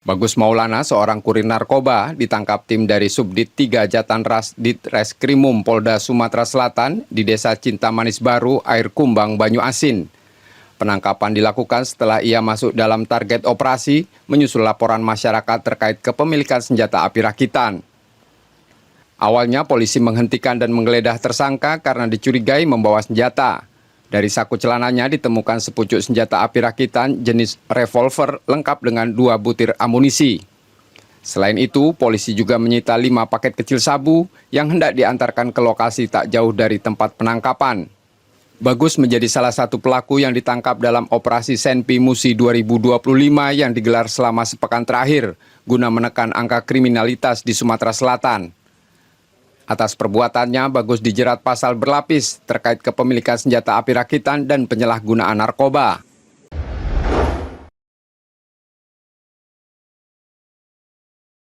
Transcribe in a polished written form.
Bagus Maulana, seorang kurir narkoba, ditangkap tim dari Subdit 3 Jatanras Ditreskrimum Polda Sumatera Selatan di Desa Cinta Manis Baru, Air Kumbang, Banyu Asin. Penangkapan dilakukan setelah ia masuk dalam target operasi menyusul laporan masyarakat terkait kepemilikan senjata api rakitan. Awalnya polisi menghentikan dan menggeledah tersangka karena dicurigai membawa senjata. Dari saku celananya ditemukan sepucuk senjata api rakitan jenis revolver lengkap dengan 2 butir amunisi. Selain itu, polisi juga menyita 5 paket kecil sabu yang hendak diantarkan ke lokasi tak jauh dari tempat penangkapan. Bagus menjadi salah satu pelaku yang ditangkap dalam operasi Senpi Musi 2025 yang digelar selama sepekan terakhir guna menekan angka kriminalitas di Sumatera Selatan. Atas perbuatannya, Bagus dijerat pasal berlapis terkait kepemilikan senjata api rakitan dan penyalahgunaan narkoba.